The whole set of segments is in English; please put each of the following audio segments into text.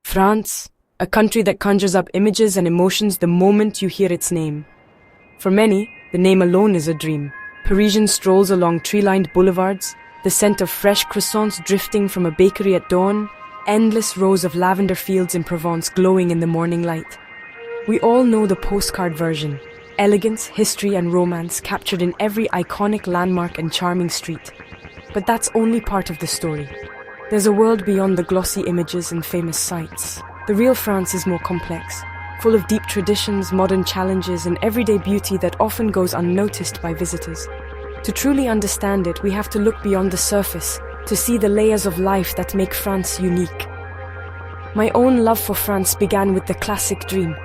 France, a country that conjures up images and emotions the moment you hear its name. For many, the name alone is a dream. Parisian strolls along tree-lined boulevards, the scent of fresh croissants drifting from a bakery at dawn, endless rows of lavender fields in Provence glowing in the morning light. We all know the postcard version, elegance, history and romance captured in every iconic landmark and charming street. But that's only part of the story. There's a world beyond the glossy images and famous sights. The real France is more complex, full of deep traditions, modern challenges, and everyday beauty that often goes unnoticed by visitors. To truly understand it, we have to look beyond the surface, to see the layers of life that make France unique. My own love for France began with the classic dream,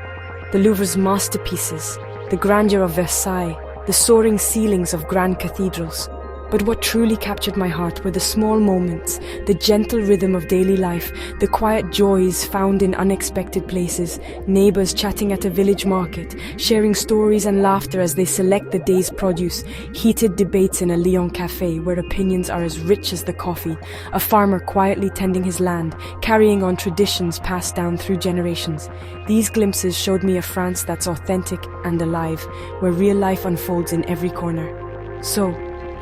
the Louvre's masterpieces, the grandeur of Versailles, the soaring ceilings of grand cathedrals. But what truly captured my heart were the small moments, the gentle rhythm of daily life, the quiet joys found in unexpected places, neighbors chatting at a village market, sharing stories and laughter as they select the day's produce, heated debates in a Lyon cafe where opinions are as rich as the coffee, a farmer quietly tending his land, carrying on traditions passed down through generations. These glimpses showed me a France that's authentic and alive, where real life unfolds in every corner. So,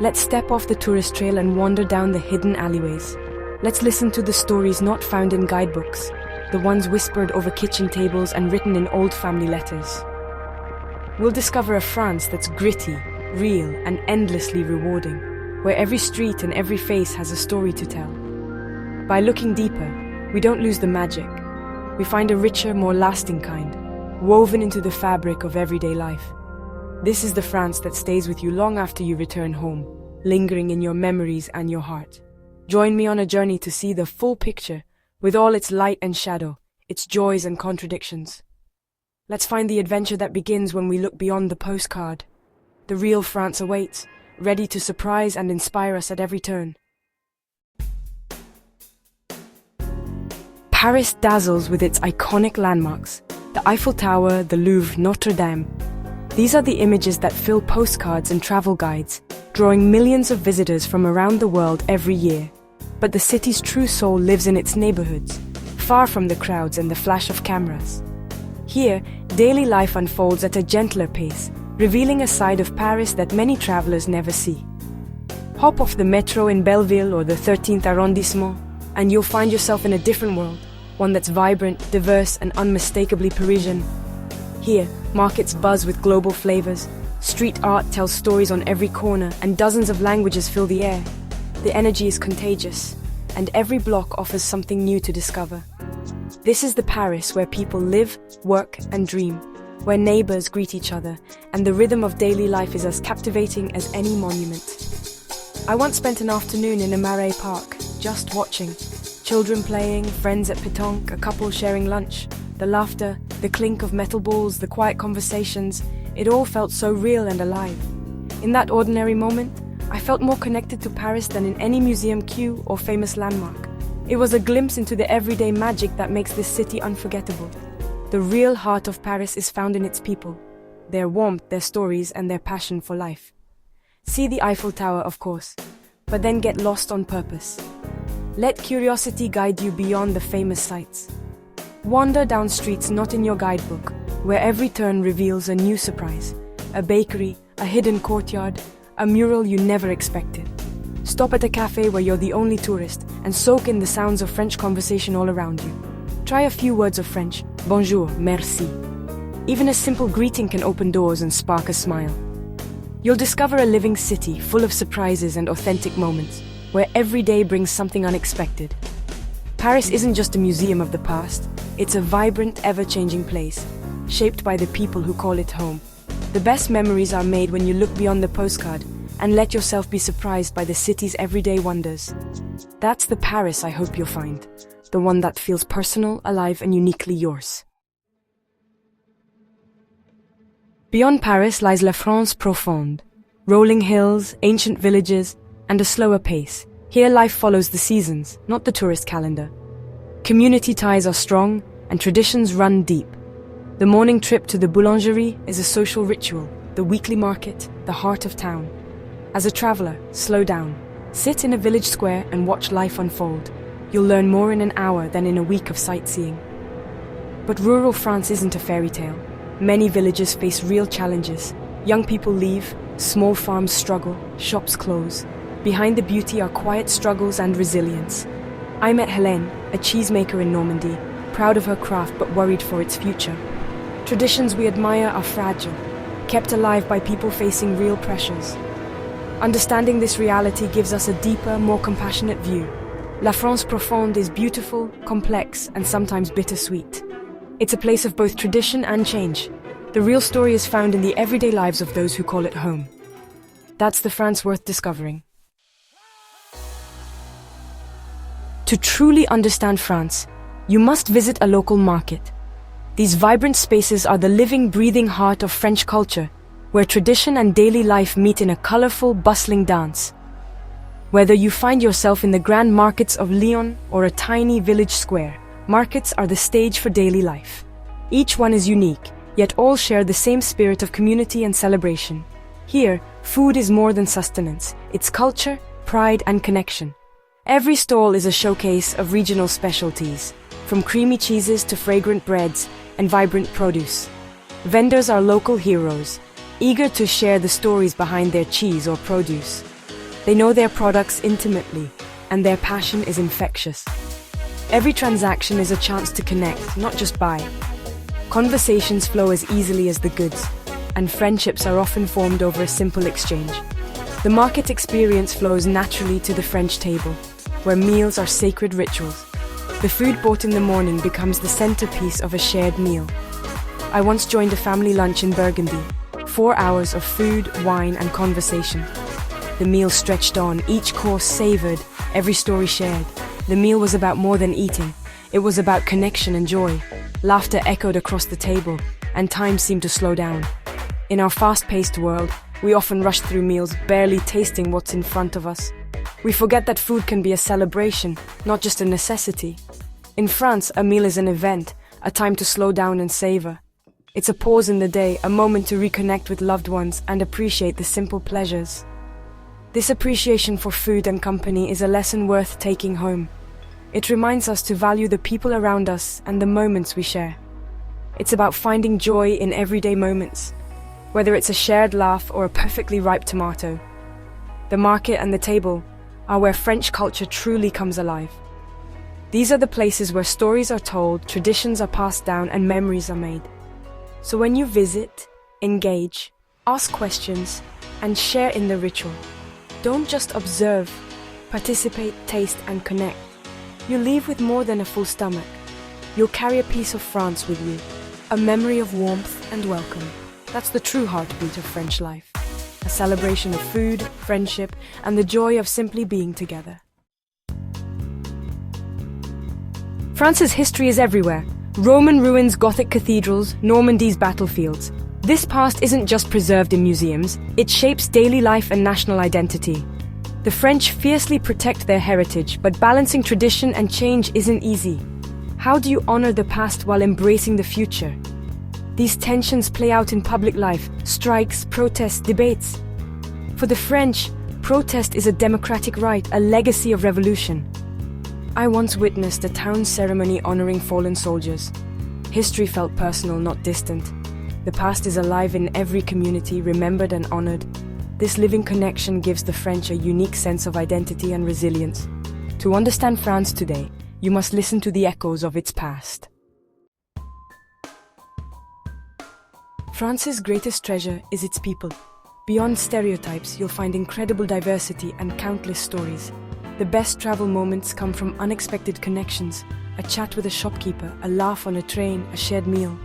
let's step off the tourist trail and wander down the hidden alleyways. Let's listen to the stories not found in guidebooks, the ones whispered over kitchen tables and written in old family letters. We'll discover a France that's gritty, real, and endlessly rewarding, where every street and every face has a story to tell. By looking deeper, we don't lose the magic. We find a richer, more lasting kind, woven into the fabric of everyday life. This is the France that stays with you long after you return home, lingering in your memories and your heart. Join me on a journey to see the full picture, with all its light and shadow, its joys and contradictions. Let's find the adventure that begins when we look beyond the postcard. The real France awaits, ready to surprise and inspire us at every turn. Paris dazzles with its iconic landmarks, the Eiffel Tower, the Louvre, Notre Dame. These are the images that fill postcards and travel guides, drawing millions of visitors from around the world every year. But the city's true soul lives in its neighborhoods, far from the crowds and the flash of cameras. Here, daily life unfolds at a gentler pace, revealing a side of Paris that many travelers never see. Hop off the metro in Belleville or the 13th arrondissement, and you'll find yourself in a different world, one that's vibrant, diverse, and unmistakably Parisian. Here, markets buzz with global flavors, street art tells stories on every corner, and dozens of languages fill the air. The energy is contagious, and every block offers something new to discover. This is the Paris where people live, work, and dream, where neighbors greet each other, and the rhythm of daily life is as captivating as any monument. I once spent an afternoon in a Marais park, just watching. Children playing, friends at pétanque, a couple sharing lunch. The laughter, the clink of metal balls, the quiet conversations, it all felt so real and alive. In that ordinary moment, I felt more connected to Paris than in any museum queue or famous landmark. It was a glimpse into the everyday magic that makes this city unforgettable. The real heart of Paris is found in its people, their warmth, their stories, and their passion for life. See the Eiffel Tower, of course, but then get lost on purpose. Let curiosity guide you beyond the famous sights. Wander down streets not in your guidebook, where every turn reveals a new surprise. A bakery, a hidden courtyard, a mural you never expected. Stop at a cafe where you're the only tourist and soak in the sounds of French conversation all around you. Try a few words of French, bonjour, merci. Even a simple greeting can open doors and spark a smile. You'll discover a living city full of surprises and authentic moments, where every day brings something unexpected. Paris isn't just a museum of the past, it's a vibrant, ever-changing place, shaped by the people who call it home. The best memories are made when you look beyond the postcard and let yourself be surprised by the city's everyday wonders. That's the Paris I hope you'll find, the one that feels personal, alive, and uniquely yours. Beyond Paris lies La France profonde, rolling hills, ancient villages, and a slower pace. Here life follows the seasons, not the tourist calendar. Community ties are strong, and traditions run deep. The morning trip to the boulangerie is a social ritual, the weekly market, the heart of town. As a traveler, slow down. Sit in a village square and watch life unfold. You'll learn more in an hour than in a week of sightseeing. But rural France isn't a fairy tale. Many villages face real challenges. Young people leave, small farms struggle, shops close. Behind the beauty are quiet struggles and resilience. I met Helene, a cheesemaker in Normandy, proud of her craft but worried for its future. Traditions we admire are fragile, kept alive by people facing real pressures. Understanding this reality gives us a deeper, more compassionate view. La France profonde is beautiful, complex, and sometimes bittersweet. It's a place of both tradition and change. The real story is found in the everyday lives of those who call it home. That's the France worth discovering. To truly understand France, you must visit a local market. These vibrant spaces are the living, breathing heart of French culture, where tradition and daily life meet in a colorful, bustling dance. Whether you find yourself in the grand markets of Lyon or a tiny village square, markets are the stage for daily life. Each one is unique, yet all share the same spirit of community and celebration. Here, food is more than sustenance. It's culture, pride, and connection. Every stall is a showcase of regional specialties, from creamy cheeses to fragrant breads and vibrant produce. Vendors are local heroes, eager to share the stories behind their cheese or produce. They know their products intimately, and their passion is infectious. Every transaction is a chance to connect, not just buy. Conversations flow as easily as the goods, and friendships are often formed over a simple exchange. The market experience flows naturally to the French table, where meals are sacred rituals. The food bought in the morning becomes the centerpiece of a shared meal. I once joined a family lunch in Burgundy. 4 hours of food, wine, and conversation. The meal stretched on, each course savored, every story shared. The meal was about more than eating. It was about connection and joy. Laughter echoed across the table, and time seemed to slow down. In our fast-paced world, we often rush through meals, barely tasting what's in front of us. We forget that food can be a celebration, not just a necessity. In France, a meal is an event, a time to slow down and savor. It's a pause in the day, a moment to reconnect with loved ones and appreciate the simple pleasures. This appreciation for food and company is a lesson worth taking home. It reminds us to value the people around us and the moments we share. It's about finding joy in everyday moments, whether it's a shared laugh or a perfectly ripe tomato. The market and the table are where French culture truly comes alive. These are the places where stories are told, traditions are passed down, and memories are made. So when you visit, engage, ask questions, and share in the ritual, don't just observe, participate, taste, and connect. You leave with more than a full stomach. You'll carry a piece of France with you, a memory of warmth and welcome. That's the true heartbeat of French life. A celebration of food, friendship, and the joy of simply being together. France's history is everywhere. Roman ruins, Gothic cathedrals, Normandy's battlefields. This past isn't just preserved in museums, it shapes daily life and national identity. The French fiercely protect their heritage, but balancing tradition and change isn't easy. How do you honor the past while embracing the future? These tensions play out in public life, strikes, protests, debates. For the French, protest is a democratic right, a legacy of revolution. I once witnessed a town ceremony honoring fallen soldiers. History felt personal, not distant. The past is alive in every community, remembered and honored. This living connection gives the French a unique sense of identity and resilience. To understand France today, you must listen to the echoes of its past. France's greatest treasure is its people. Beyond stereotypes, you'll find incredible diversity and countless stories. The best travel moments come from unexpected connections, a chat with a shopkeeper, a laugh on a train, a shared meal.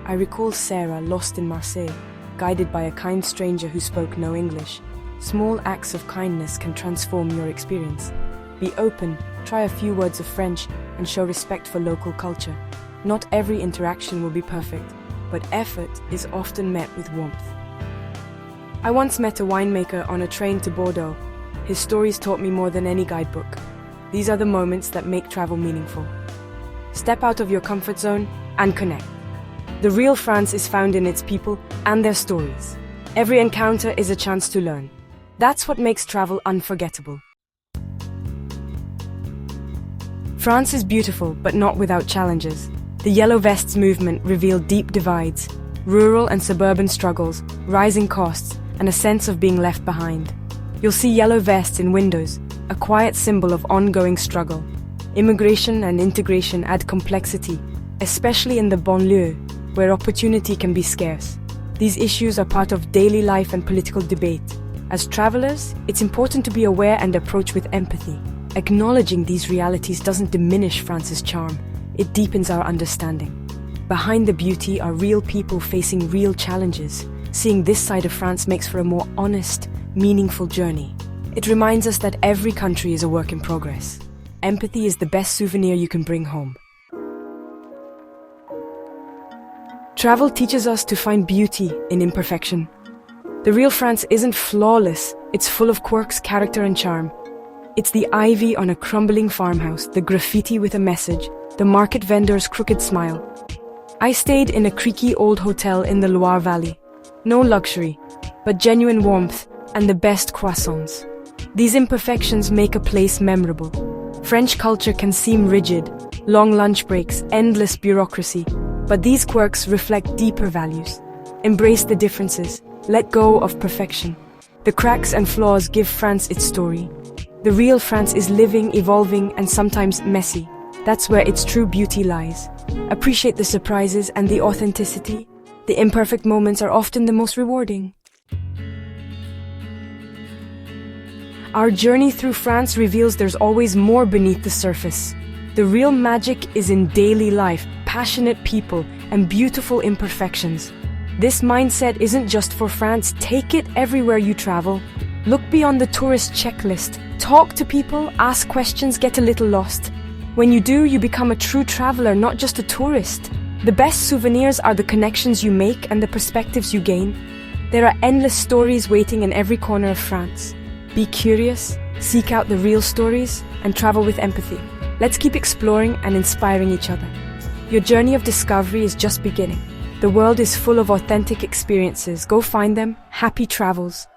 I recall Sarah lost in Marseille, guided by a kind stranger who spoke no English. Small acts of kindness can transform your experience. Be open, try a few words of French, and show respect for local culture. Not every interaction will be perfect, but effort is often met with warmth. I once met a winemaker on a train to Bordeaux. His stories taught me more than any guidebook. These are the moments that make travel meaningful. Step out of your comfort zone and connect. The real France is found in its people and their stories. Every encounter is a chance to learn. That's what makes travel unforgettable. France is beautiful, but not without challenges. The Yellow Vests movement revealed deep divides, rural and suburban struggles, rising costs, and a sense of being left behind. You'll see yellow vests in windows, a quiet symbol of ongoing struggle. Immigration and integration add complexity, especially in the banlieue, where opportunity can be scarce. These issues are part of daily life and political debate. As travelers, it's important to be aware and approach with empathy. Acknowledging these realities doesn't diminish France's charm, it deepens our understanding. Behind the beauty are real people facing real challenges. Seeing this side of France makes for a more honest, meaningful journey. It reminds us that every country is a work in progress. Empathy is the best souvenir you can bring home. Travel teaches us to find beauty in imperfection. The real France isn't flawless, it's full of quirks, character, and charm. It's the ivy on a crumbling farmhouse, the graffiti with a message, the market vendor's crooked smile. I stayed in a creaky old hotel in the Loire Valley. No luxury, but genuine warmth and the best croissants. These imperfections make a place memorable. French culture can seem rigid, long lunch breaks, endless bureaucracy, but these quirks reflect deeper values. Embrace the differences, let go of perfection. The cracks and flaws give France its story. The real France is living, evolving, and sometimes messy. That's where its true beauty lies. Appreciate the surprises and the authenticity. The imperfect moments are often the most rewarding. Our journey through France reveals there's always more beneath the surface. The real magic is in daily life, passionate people, and beautiful imperfections. This mindset isn't just for France. Take it everywhere you travel. Look beyond the tourist checklist. Talk to people, ask questions, get a little lost. When you do, you become a true traveler, not just a tourist. The best souvenirs are the connections you make and the perspectives you gain. There are endless stories waiting in every corner of France. Be curious, seek out the real stories, and travel with empathy. Let's keep exploring and inspiring each other. Your journey of discovery is just beginning. The world is full of authentic experiences. Go find them. Happy travels.